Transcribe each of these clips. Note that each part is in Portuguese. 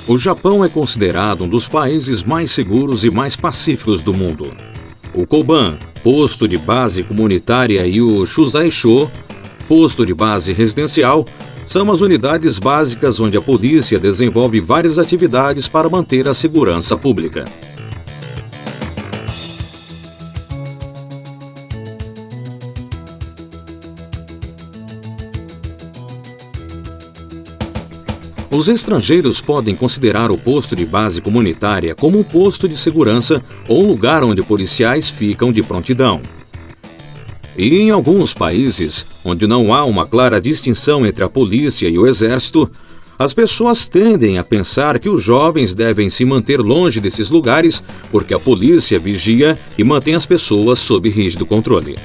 O Japão é considerado um dos países mais seguros e mais pacíficos do mundo. O Koban, posto de base comunitária, e o Shusaisho, posto de base residencial, são as unidades básicas onde a polícia desenvolve várias atividades para manter a segurança pública. Os estrangeiros podem considerar o posto de base comunitária como um posto de segurança ou um lugar onde policiais ficam de prontidão. E em alguns países, onde não há uma clara distinção entre a polícia e o exército, as pessoas tendem a pensar que os jovens devem se manter longe desses lugares porque a polícia vigia e mantém as pessoas sob rígido controle.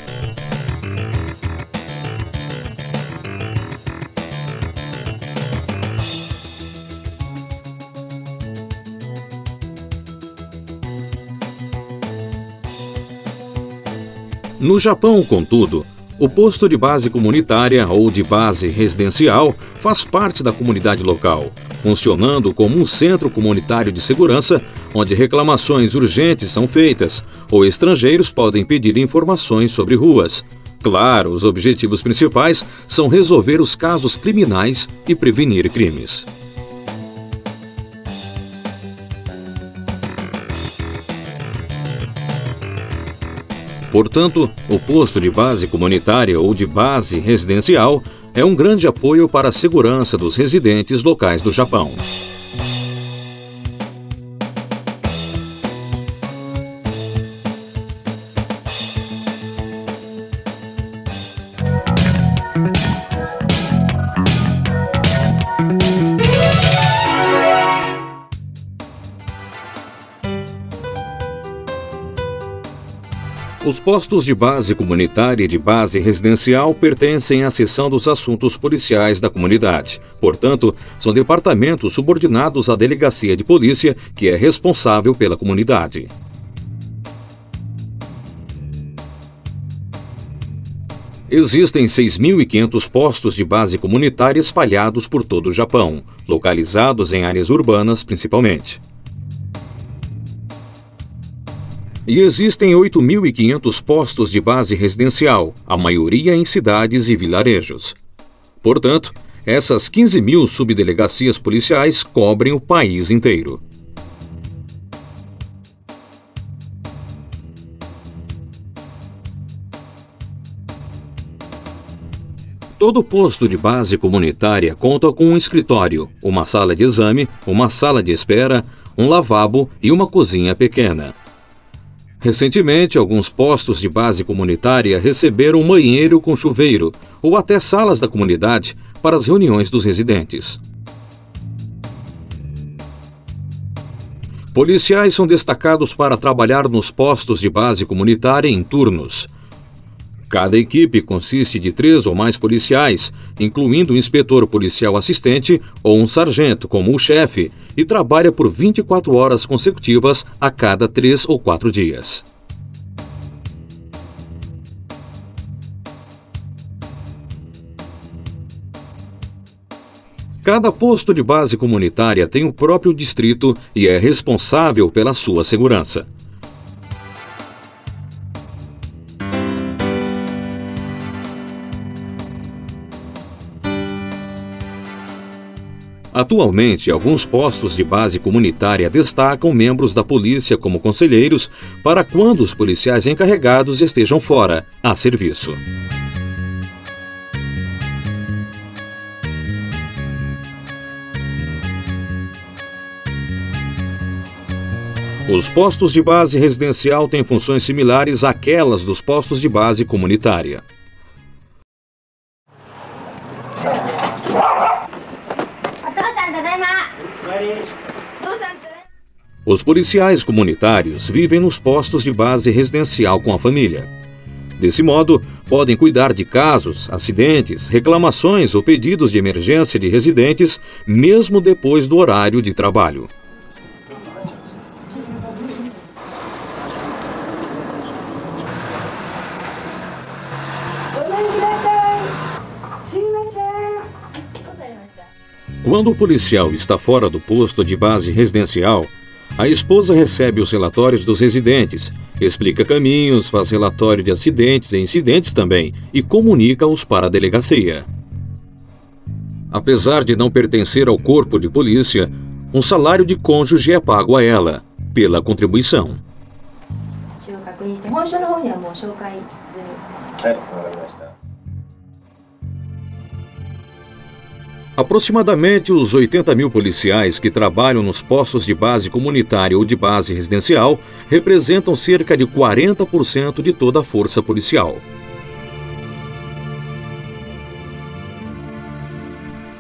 No Japão, contudo, o posto de base comunitária ou de base residencial faz parte da comunidade local, funcionando como um centro comunitário de segurança, onde reclamações urgentes são feitas ou estrangeiros podem pedir informações sobre ruas. Claro, os objetivos principais são resolver os casos criminais e prevenir crimes. Portanto, o posto de base comunitária ou de base residencial é um grande apoio para a segurança dos residentes locais do Japão. Os postos de base comunitária e de base residencial pertencem à seção dos assuntos policiais da comunidade. Portanto, são departamentos subordinados à delegacia de polícia, que é responsável pela comunidade. Existem 6.500 postos de base comunitária espalhados por todo o Japão, localizados em áreas urbanas principalmente. E existem 8.500 postos de base residencial, a maioria em cidades e vilarejos. Portanto, essas 15.000 subdelegacias policiais cobrem o país inteiro. Todo posto de base comunitária conta com um escritório, uma sala de exame, uma sala de espera, um lavabo e uma cozinha pequena. Recentemente, alguns postos de base comunitária receberam um banheiro com chuveiro ou até salas da comunidade para as reuniões dos residentes. Policiais são destacados para trabalhar nos postos de base comunitária em turnos. Cada equipe consiste de 3 ou mais policiais, incluindo um inspetor policial assistente ou um sargento como o chefe, e trabalha por 24 horas consecutivas a cada 3 ou 4 dias. Cada posto de base comunitária tem o próprio distrito e é responsável pela sua segurança. Atualmente, alguns postos de base comunitária destacam membros da polícia como conselheiros para quando os policiais encarregados estejam fora, a serviço. Os postos de base residencial têm funções similares àquelas dos postos de base comunitária. Os policiais comunitários vivem nos postos de base residencial com a família. Desse modo, podem cuidar de casos, acidentes, reclamações ou pedidos de emergência de residentes, mesmo depois do horário de trabalho. Quando o policial está fora do posto de base residencial, a esposa recebe os relatórios dos residentes, explica caminhos, faz relatório de acidentes e incidentes também e comunica-os para a delegacia. Apesar de não pertencer ao corpo de polícia, um salário de cônjuge é pago a ela, pela contribuição. Aproximadamente os 80 mil policiais que trabalham nos postos de base comunitária ou de base residencial representam cerca de 40% de toda a força policial.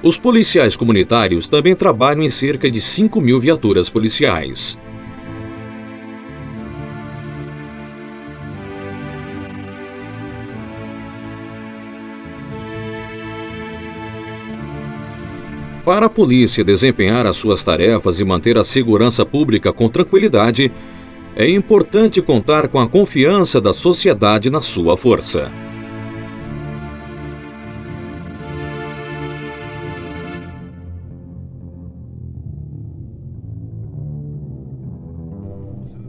Os policiais comunitários também trabalham em cerca de 5 mil viaturas policiais. Para a polícia desempenhar as suas tarefas e manter a segurança pública com tranquilidade, é importante contar com a confiança da sociedade na sua força.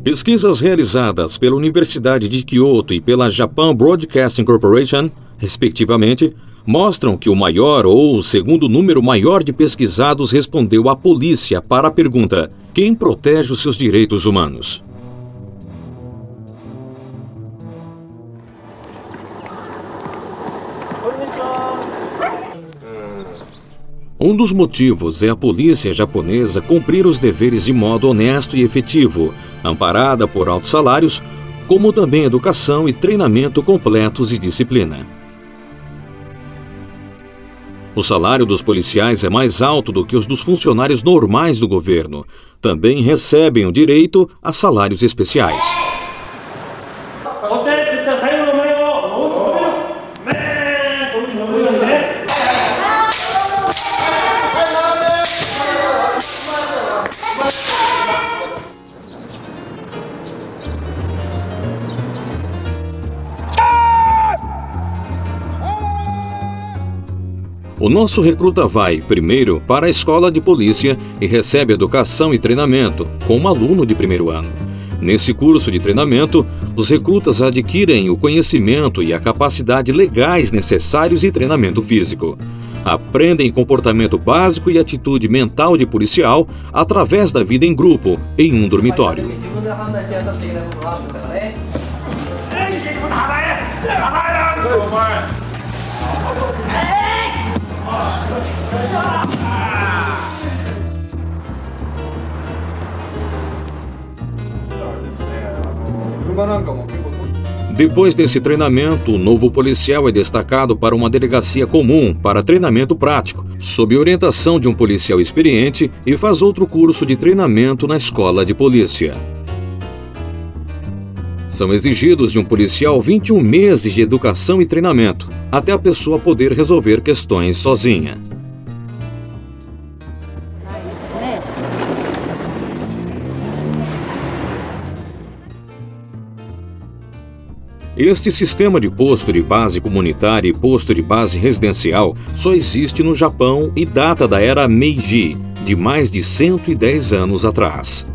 Pesquisas realizadas pela Universidade de Kyoto e pela Japan Broadcasting Corporation, respectivamente, mostram que o maior ou o segundo número maior de pesquisados respondeu à polícia para a pergunta: quem protege os seus direitos humanos? Um dos motivos é a polícia japonesa cumprir os deveres de modo honesto e efetivo, amparada por altos salários, como também educação e treinamento completos e disciplina. O salário dos policiais é mais alto do que os dos funcionários normais do governo. Também recebem o direito a salários especiais. O nosso recruta vai, primeiro, para a escola de polícia e recebe educação e treinamento, como aluno de primeiro ano. Nesse curso de treinamento, os recrutas adquirem o conhecimento e a capacidade legais necessários e treinamento físico. Aprendem comportamento básico e atitude mental de policial através da vida em grupo, em um dormitório. Depois desse treinamento, o novo policial é destacado para uma delegacia comum para treinamento prático, sob orientação de um policial experiente, e faz outro curso de treinamento na escola de polícia. São exigidos de um policial 21 meses de educação e treinamento, até a pessoa poder resolver questões sozinha. Este sistema de posto de base comunitária e posto de base residencial só existe no Japão e data da era Meiji, de mais de 110 anos atrás.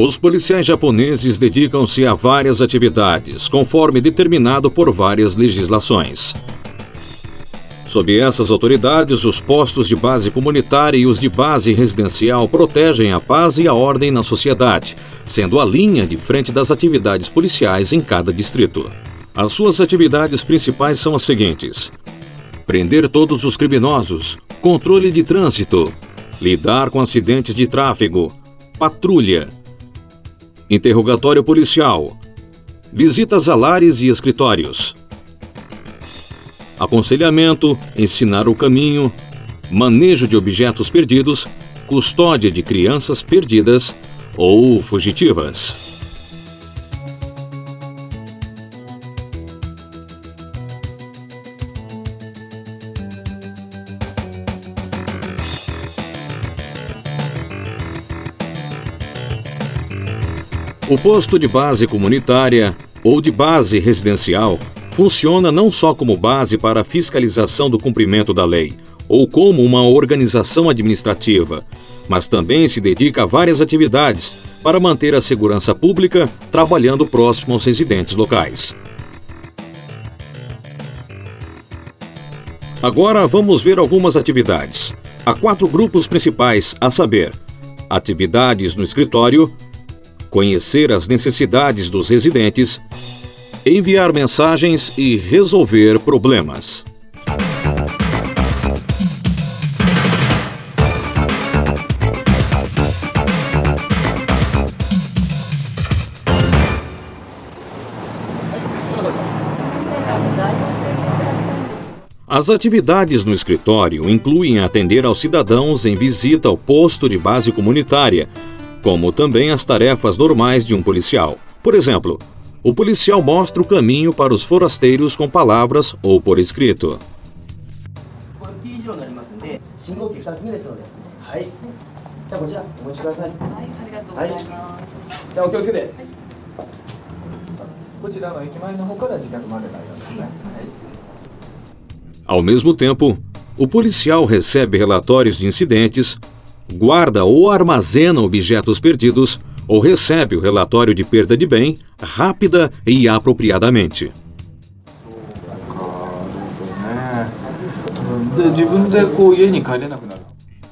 Os policiais japoneses dedicam-se a várias atividades, conforme determinado por várias legislações. Sob essas autoridades, os postos de base comunitária e os de base residencial protegem a paz e a ordem na sociedade, sendo a linha de frente das atividades policiais em cada distrito. As suas atividades principais são as seguintes: prender todos os criminosos, controle de trânsito, lidar com acidentes de tráfego, patrulha, interrogatório policial, visitas a lares e escritórios, aconselhamento, ensinar o caminho, manejo de objetos perdidos, custódia de crianças perdidas ou fugitivas. O posto de base comunitária ou de base residencial funciona não só como base para a fiscalização do cumprimento da lei, ou como uma organização administrativa, mas também se dedica a várias atividades para manter a segurança pública trabalhando próximo aos residentes locais. Agora vamos ver algumas atividades. Há 4 grupos principais, a saber: atividades no escritório, conhecer as necessidades dos residentes, enviar mensagens e resolver problemas. As atividades no escritório incluem atender aos cidadãos em visita ao posto de base comunitária, como também as tarefas normais de um policial. Por exemplo, o policial mostra o caminho para os forasteiros com palavras ou por escrito. Ao mesmo tempo, o policial recebe relatórios de incidentes, guarda ou armazena objetos perdidos ou recebe o relatório de perda de bem rápida e apropriadamente.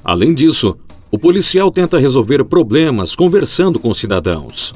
Além disso, o policial tenta resolver problemas conversando com cidadãos.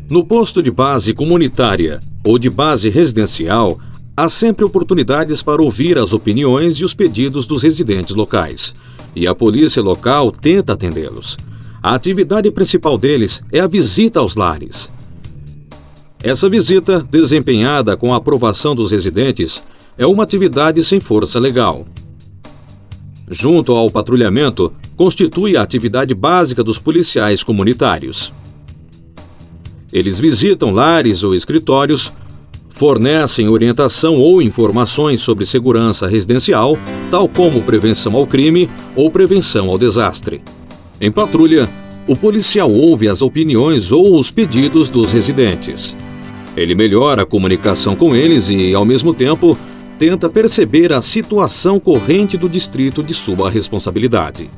No posto de base comunitária ou de base residencial, há sempre oportunidades para ouvir as opiniões e os pedidos dos residentes locais, e a polícia local tenta atendê-los. A atividade principal deles é a visita aos lares. Essa visita, desempenhada com a aprovação dos residentes, é uma atividade sem força legal. Junto ao patrulhamento, constitui a atividade básica dos policiais comunitários. Eles visitam lares ou escritórios, fornecem orientação ou informações sobre segurança residencial, tal como prevenção ao crime ou prevenção ao desastre. Em patrulha, o policial ouve as opiniões ou os pedidos dos residentes. Ele melhora a comunicação com eles e, ao mesmo tempo, tenta perceber a situação corrente do distrito de sua responsabilidade.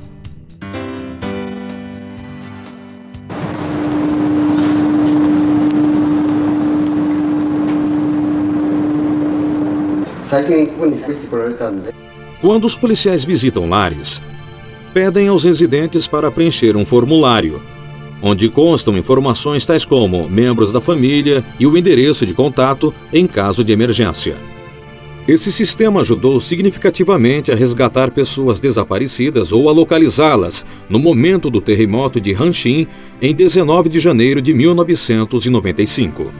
Quando os policiais visitam lares, pedem aos residentes para preencher um formulário, onde constam informações tais como membros da família e o endereço de contato em caso de emergência. Esse sistema ajudou significativamente a resgatar pessoas desaparecidas ou a localizá-las no momento do terremoto de Hanshin, em 19 de janeiro de 1995.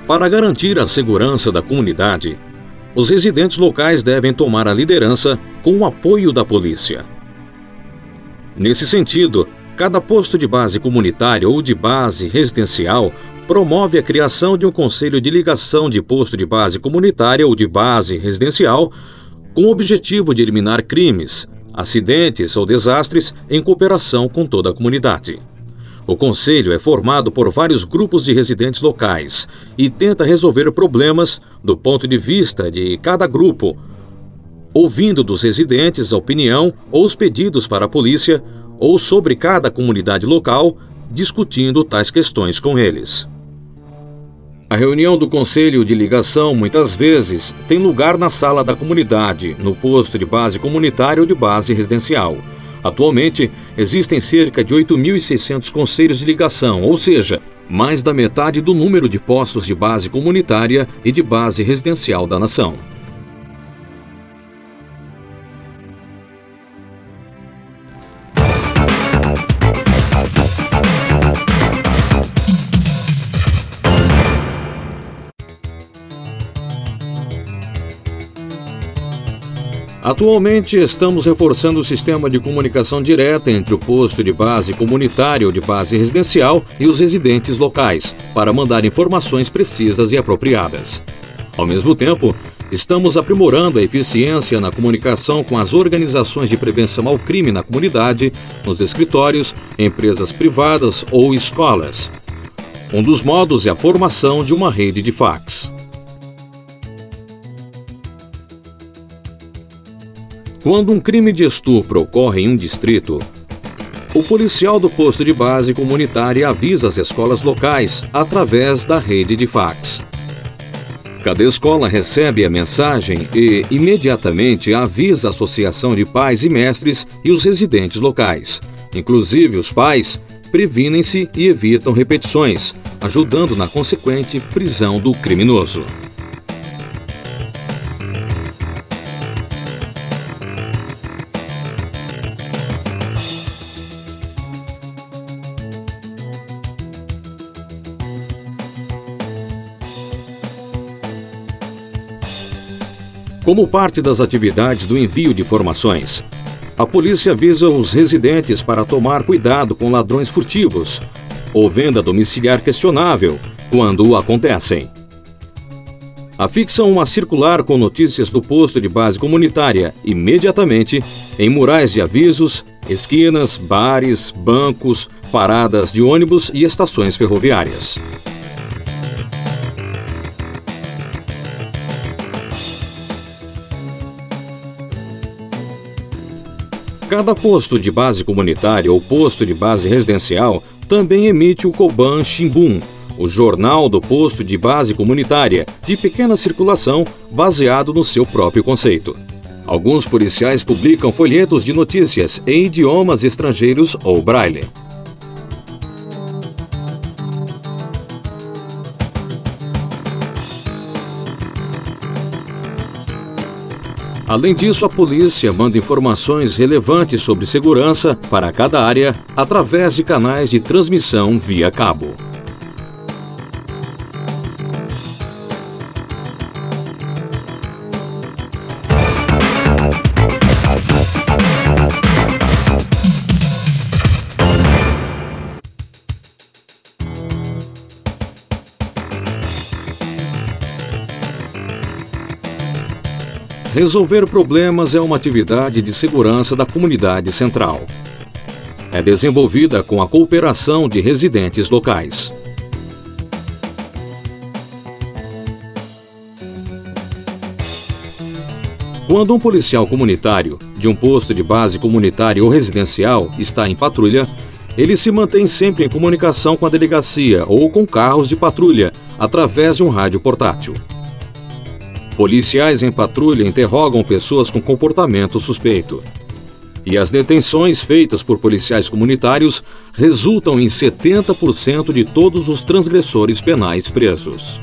Para garantir a segurança da comunidade, os residentes locais devem tomar a liderança com o apoio da polícia. Nesse sentido, cada posto de base comunitária ou de base residencial promove a criação de um conselho de ligação de posto de base comunitária ou de base residencial com o objetivo de eliminar crimes, acidentes ou desastres em cooperação com toda a comunidade. O conselho é formado por vários grupos de residentes locais e tenta resolver problemas do ponto de vista de cada grupo, ouvindo dos residentes a opinião ou os pedidos para a polícia ou sobre cada comunidade local, discutindo tais questões com eles. A reunião do conselho de ligação muitas vezes tem lugar na sala da comunidade, no posto de base comunitária ou de base residencial. Atualmente, existem cerca de 8.600 conselhos de ligação, ou seja, mais da metade do número de postos de base comunitária e de base residencial da nação. Atualmente, estamos reforçando o sistema de comunicação direta entre o posto de base comunitária ou de base residencial e os residentes locais, para mandar informações precisas e apropriadas. Ao mesmo tempo, estamos aprimorando a eficiência na comunicação com as organizações de prevenção ao crime na comunidade, nos escritórios, empresas privadas ou escolas. Um dos modos é a formação de uma rede de fax. Quando um crime de estupro ocorre em um distrito, o policial do posto de base comunitária avisa as escolas locais através da rede de fax. Cada escola recebe a mensagem e, imediatamente, avisa a associação de pais e mestres e os residentes locais. Inclusive, os pais previnem-se e evitam repetições, ajudando na consequente prisão do criminoso. Como parte das atividades do envio de informações, a polícia avisa os residentes para tomar cuidado com ladrões furtivos ou venda domiciliar questionável quando acontecem. Afixam uma circular com notícias do posto de base comunitária imediatamente em murais de avisos, esquinas, bares, bancos, paradas de ônibus e estações ferroviárias. Cada posto de base comunitária ou posto de base residencial também emite o Koban Shimbun, o jornal do posto de base comunitária, de pequena circulação, baseado no seu próprio conceito. Alguns policiais publicam folhetos de notícias em idiomas estrangeiros ou braille. Além disso, a polícia manda informações relevantes sobre segurança para cada área através de canais de transmissão via cabo. Resolver problemas é uma atividade de segurança da comunidade central. É desenvolvida com a cooperação de residentes locais. Quando um policial comunitário, de um posto de base comunitária ou residencial, está em patrulha, ele se mantém sempre em comunicação com a delegacia ou com carros de patrulha, através de um rádio portátil. Policiais em patrulha interrogam pessoas com comportamento suspeito. E as detenções feitas por policiais comunitários resultam em 70% de todos os transgressores penais presos.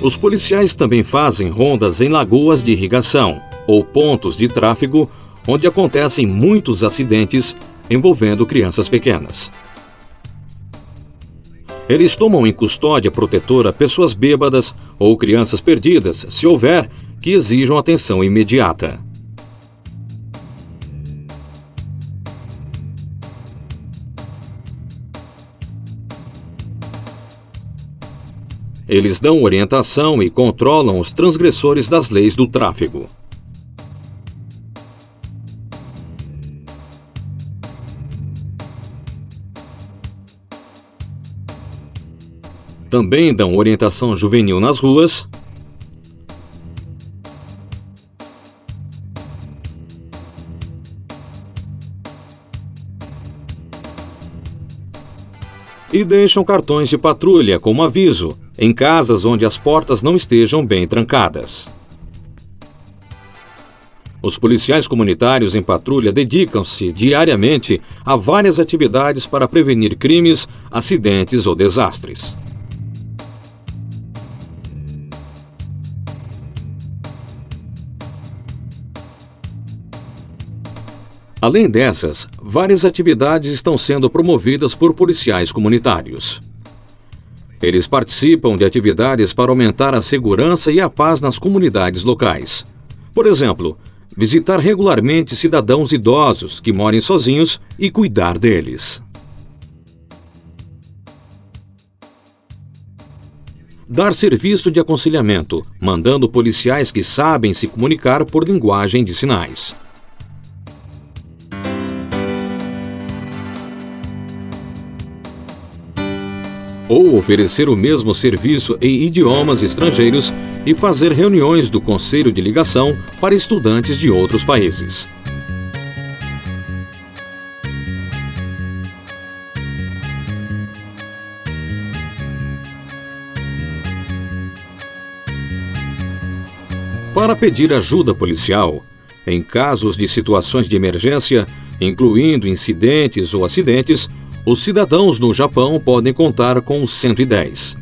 Os policiais também fazem rondas em lagoas de irrigação ou pontos de tráfego onde acontecem muitos acidentes envolvendo crianças pequenas. Eles tomam em custódia protetora pessoas bêbadas ou crianças perdidas, se houver, que exijam atenção imediata. Eles dão orientação e controlam os transgressores das leis do tráfego. Também dão orientação juvenil nas ruas e deixam cartões de patrulha como aviso em casas onde as portas não estejam bem trancadas. Os policiais comunitários em patrulha dedicam-se diariamente a várias atividades para prevenir crimes, acidentes ou desastres. Além dessas, várias atividades estão sendo promovidas por policiais comunitários. Eles participam de atividades para aumentar a segurança e a paz nas comunidades locais. Por exemplo, visitar regularmente cidadãos idosos que morem sozinhos e cuidar deles. Dar serviço de aconselhamento, mandando policiais que sabem se comunicar por linguagem de sinais. Ou oferecer o mesmo serviço em idiomas estrangeiros e fazer reuniões do Conselho de Ligação para estudantes de outros países. Para pedir ajuda policial, em casos de situações de emergência, incluindo incidentes ou acidentes, os cidadãos no Japão podem contar com o 110.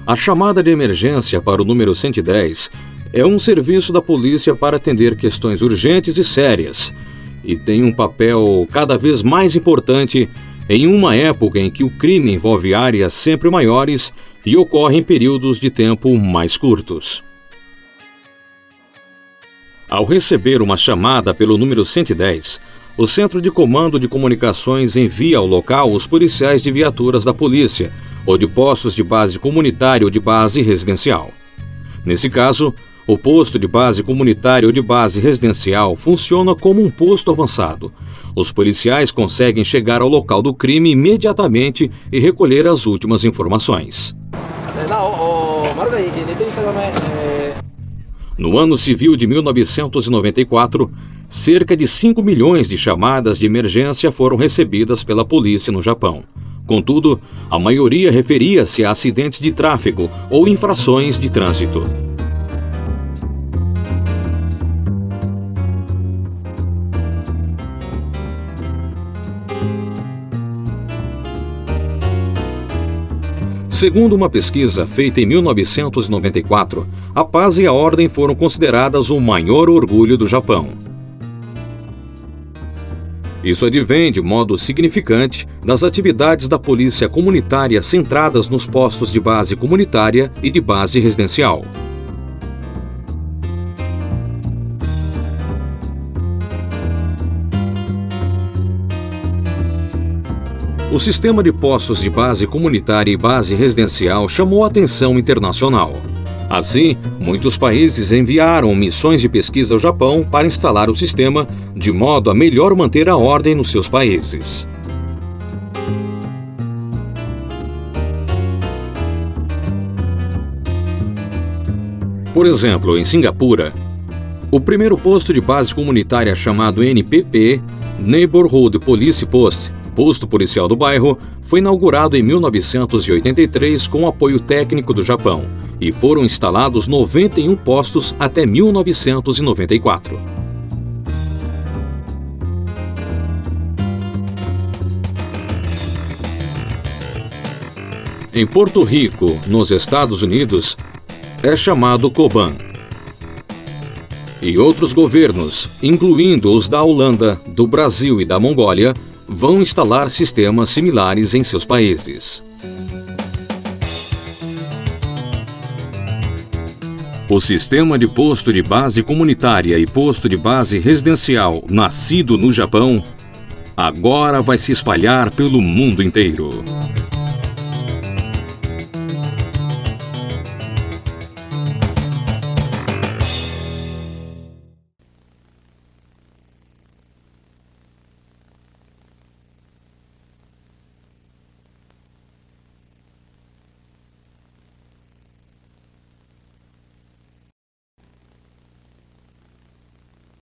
A chamada de emergência para o número 110 é um serviço da polícia para atender questões urgentes e sérias, e tem um papel cada vez mais importante em uma época em que o crime envolve áreas sempre maiores e ocorre em períodos de tempo mais curtos. Ao receber uma chamada pelo número 110, o Centro de Comando de Comunicações envia ao local os policiais de viaturas da polícia, ou de postos de base comunitária ou de base residencial. Nesse caso, o posto de base comunitária ou de base residencial funciona como um posto avançado. Os policiais conseguem chegar ao local do crime imediatamente e recolher as últimas informações. No ano civil de 1994, cerca de 5 milhões de chamadas de emergência foram recebidas pela polícia no Japão. Contudo, a maioria referia-se a acidentes de tráfego ou infrações de trânsito. Segundo uma pesquisa feita em 1994, a paz e a ordem foram consideradas o maior orgulho do Japão. Isso advém de modo significante das atividades da polícia comunitária centradas nos postos de base comunitária e de base residencial. O sistema de postos de base comunitária e base residencial chamou a atenção internacional. Assim, muitos países enviaram missões de pesquisa ao Japão para instalar o sistema, de modo a melhor manter a ordem nos seus países. Por exemplo, em Singapura, o primeiro posto de base comunitária chamado NPP, Neighborhood Police Post, posto policial do bairro, foi inaugurado em 1983 com o apoio técnico do Japão, e foram instalados 91 postos até 1994. Em Porto Rico, nos Estados Unidos, é chamado Koban. E outros governos, incluindo os da Holanda, do Brasil e da Mongólia, vão instalar sistemas similares em seus países. O sistema de posto de base comunitária e posto de base residencial nascido no Japão, agora vai se espalhar pelo mundo inteiro.